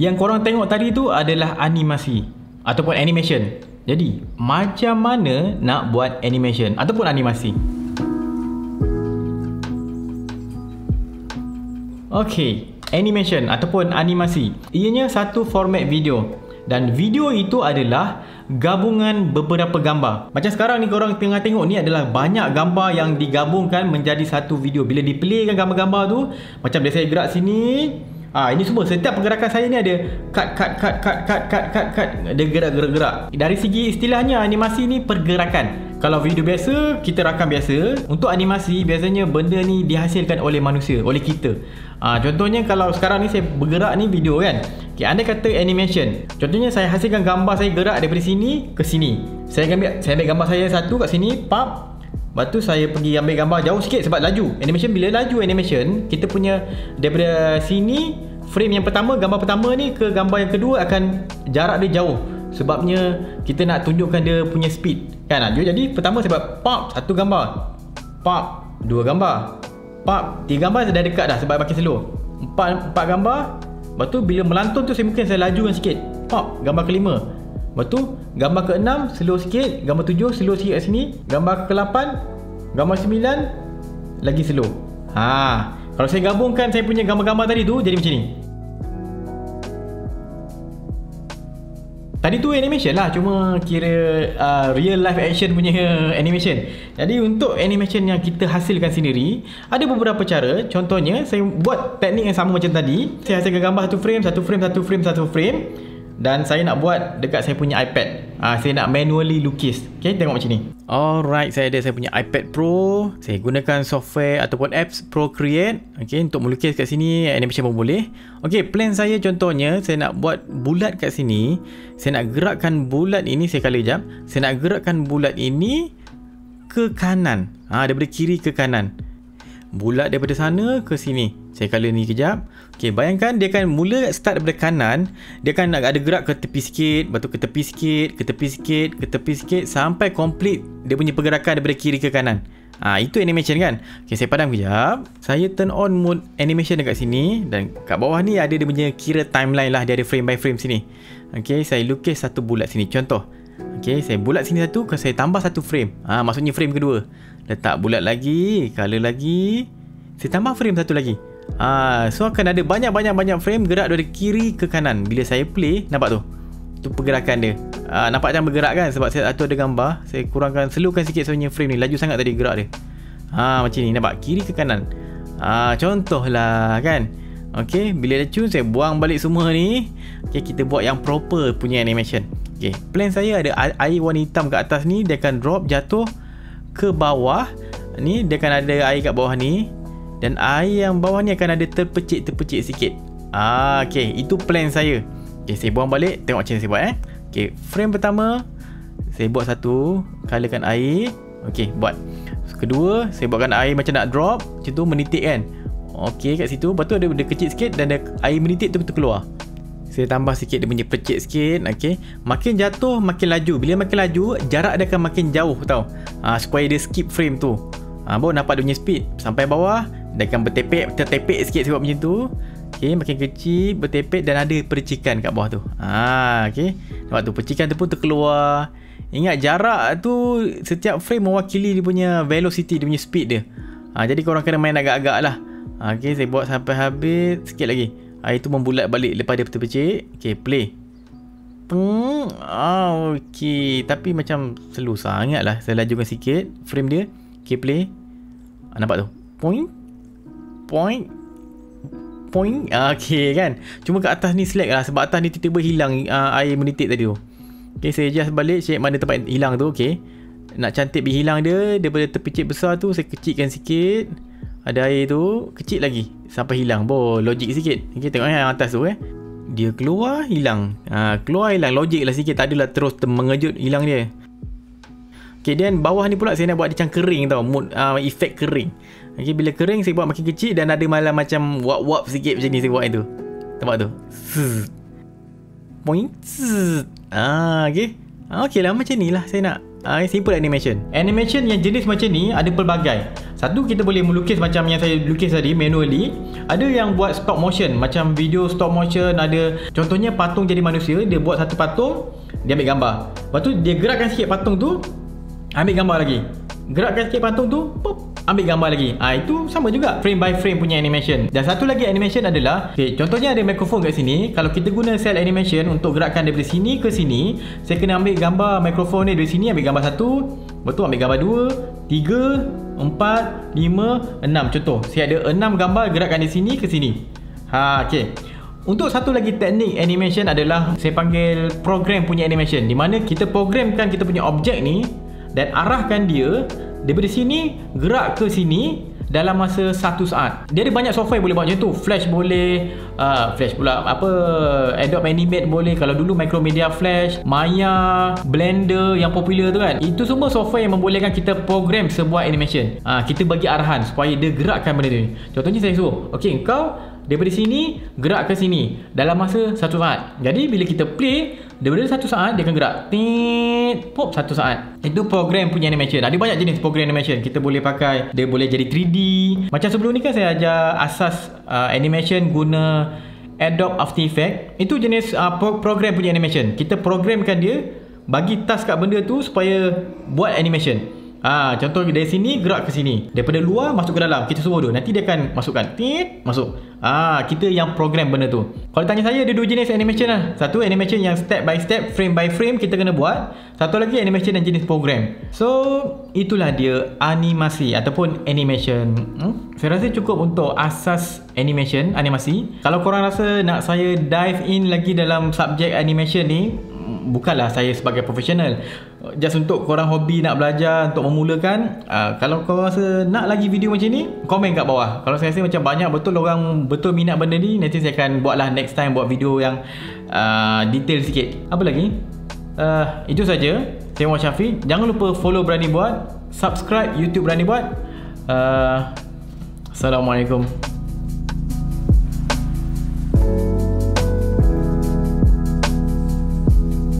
Yang korang tengok tadi tu adalah animasi ataupun animation. Jadi, macam mana nak buat animation ataupun animasi? Okey, animation ataupun animasi. Ianya satu format video. Dan video itu adalah gabungan beberapa gambar. Macam sekarang ni korang tengah tengok ni adalah banyak gambar yang digabungkan menjadi satu video. Bila di playkan gambar-gambar tu, macam dia saya gerak sini, ini semua, setiap pergerakan saya ni ada cut. Dia gerak. Dari segi istilahnya animasi ni pergerakan. Kalau video biasa, kita rakam biasa. Untuk animasi, biasanya benda ni dihasilkan oleh manusia, oleh kita. Contohnya kalau sekarang ni saya bergerak ni video kan. Okay, anda kata animation. Contohnya saya hasilkan gambar saya gerak daripada sini ke sini. Saya ambil gambar saya satu kat sini, pap. Lepas tu saya pergi ambil gambar jauh sikit sebab laju. Animation, bila laju animation, kita punya daripada sini, frame yang pertama, gambar pertama ni ke gambar yang kedua akan jarak dia jauh. Sebabnya kita nak tunjukkan dia punya speed kan. Jadi pertama saya buat pop, satu gambar, pop, dua gambar, pop, tiga gambar dah dekat dah sebab makin slow. Empat gambar. Lepas tu bila melantun tu saya lajukan sikit, pop, gambar kelima. Lepas tu gambar ke-6 slow sikit, gambar 7 slow sikit kat sini, gambar ke-8, gambar 9 lagi slow. Kalau saya gabungkan saya punya gambar-gambar tadi tu jadi macam ni. Tadi tu animation lah, cuma kira real life action punya animation. Jadi untuk animation yang kita hasilkan sendiri, ada beberapa cara. Contohnya saya buat teknik yang sama macam tadi. Saya hasilkan gambar satu frame, dan saya nak buat dekat saya punya iPad. Saya nak manually lukis. Okay, tengok macam ni. Alright, saya punya iPad Pro. Saya gunakan software ataupun apps Procreate. Okay, untuk melukis kat sini, animation pun boleh. Okay, plan saya contohnya, saya nak buat bulat kat sini. Saya nak gerakkan bulat ini, saya color jap. Saya nak gerakkan bulat ini ke kanan. Daripada kiri ke kanan. Bulat daripada sana ke sini. Saya color ni kejap. Okay, bayangkan dia akan mula start daripada kanan. Dia akan ada gerak ke tepi sikit, lepas tu ke tepi sikit, ke tepi sikit, ke tepi sikit, sampai complete dia punya pergerakan daripada kiri ke kanan. Itu animation kan. Okay, saya padam kejap. Saya turn on mode animation dekat sini. Dan kat bawah ni ada dia punya kira timeline lah. Dia ada frame by frame sini. Okay, saya lukis satu bulat sini. Contoh. Okay, saya bulat sini satu, saya tambah satu frame. Maksudnya frame kedua. Letak bulat lagi, color lagi. Saya tambah frame satu lagi. So akan ada banyak frame gerak dari kiri ke kanan. Bila saya play, nampak tu? Tu pergerakan dia. Nampak macam bergerak kan? Sebab saya ada gambar. Saya kurangkan, slowkan sikit sebenarnya frame ni. Laju sangat tadi gerak dia. Macam ni, nampak? Kiri ke kanan. Contohlah kan. Okay, bila dah cun, saya buang balik semua ni. Okay, kita buat yang proper punya animation. Okay, plan saya ada air warna hitam kat atas ni. Dia akan drop, jatuh ke bawah. Ni, dia akan ada air kat bawah ni. Dan air yang bawah ni akan ada terpecik sikit. Okay, itu plan saya. Okay, saya buang balik. Tengok macam mana saya buat Okay, frame pertama saya buat satu, colorkan air. Okay, buat. Kedua, saya buatkan air macam nak drop. Macam tu, menitik kan. Okay, kat situ. Lepas tu ada kecil sikit dan air menitik tu keluar. Saya tambah sikit dia punya pecik sikit. Okay, makin jatuh makin laju. Bila makin laju, jarak dia akan makin jauh tau. Supaya dia skip frame tu. Baru nampak dia punya speed. Sampai bawah dia akan tertepek sikit sebab macam tu. Okay, makin kecil, bertepek dan ada percikan kat bawah tu. Okay, nampak tu, percikan tu pun terkeluar. Ingat jarak tu, setiap frame mewakili dia punya velocity, dia punya speed dia. Jadi korang kena main agak-agak lah. Okay, saya buat sampai habis. Sikit lagi, air tu membulat balik lepas dia terpecik. Okay, play. Okay, tapi macam slow sangat lah. Saya lajukan sikit frame dia. Okay, play. Nampak tu, point. Okay kan. Cuma kat atas ni slack lah. Sebab atas ni tiba-tiba hilang air menitik tadi tu. Okay, saya adjust balik shape mana tempat hilang tu. Okay, nak cantik hilang dia daripada terpicit besar tu, saya kecilkan sikit. Ada air tu, kecil lagi sampai hilang. Logik sikit. Okay, tengok yang atas tu dia keluar, hilang. Keluar, hilang. Logik lah sikit. Tak adalah terus mengejut hilang dia. Okay, dan bawah ni pula saya nak buat dia macam kering tau. Efek kering. Okay, bila kering saya buat makin kecil dan ada malah macam wap-wap sikit macam ni saya buat itu. Nampak tu? Point. Okay. Okay lah, macam ni lah saya nak. Simple animation. Animation yang jenis macam ni ada pelbagai. Satu, kita boleh melukis macam yang saya lukis tadi, manually. Ada yang buat stop motion, macam video stop motion. Ada contohnya patung jadi manusia, dia buat satu patung, dia ambil gambar. Lepas tu dia gerakkan sikit patung tu, ambil gambar lagi. Gerakkan sikit patung tu, pop, ambil gambar lagi. Itu sama juga, frame by frame punya animation. Dan satu lagi animation adalah, contohnya ada mikrofon kat sini. Kalau kita guna cell animation untuk gerakkan daripada sini ke sini, saya kena ambil gambar mikrofon ni dari sini, ambil gambar 1, betul, ambil gambar 2, 3, 4, 5, 6. Contoh, saya ada 6 gambar gerakkan dari sini ke sini. Okey. Untuk satu lagi teknik animation adalah saya panggil program punya animation, di mana kita programkan kita punya objek ni dan arahkan dia daripada sini gerak ke sini dalam masa 1 saat. Dia ada banyak software boleh buat macam tu. Flash boleh, Flash pula apa, Adobe Animate boleh. Kalau dulu Macromedia Flash, Maya, Blender yang popular tu kan, itu semua software yang membolehkan kita program sebuah animation. Kita bagi arahan supaya dia gerakkan benda tu. Contohnya saya suruh, okey, kau daripada sini gerak ke sini dalam masa 1 saat. Jadi bila kita play, daripada 1 saat dia akan gerak, pop, 1 saat. Itu program punya animation. Ada banyak jenis program animation. Kita boleh pakai, dia boleh jadi 3D. Macam sebelum ni kan saya ajar asas animation guna Adobe After Effects. Itu jenis program punya animation. Kita programkan dia, bagi task kat benda tu supaya buat animation. Contoh dari sini gerak ke sini, daripada luar masuk ke dalam, kita suruh dia, nanti dia akan masukkan, masuk. Kita yang program benda tu. Kalau tanya saya, ada 2 jenis animation lah. Satu animation yang step by step, frame by frame kita kena buat. Satu lagi animation yang jenis program. So itulah dia animasi ataupun animation. Saya rasa cukup untuk asas animasi. Kalau korang rasa nak saya dive in lagi dalam subjek animation ni, bukanlah saya sebagai profesional, just untuk korang hobi nak belajar, untuk memulakan. Kalau korang rasa nak lagi video macam ni, komen kat bawah. Kalau saya rasa macam banyak betul orang betul minat benda ni, nanti saya akan buat lah next time, buat video yang detail sikit. Apa lagi? Itu saja. Saya Muhammad Syafiq. Jangan lupa follow Berani Buat, subscribe YouTube Berani Buat. Assalamualaikum.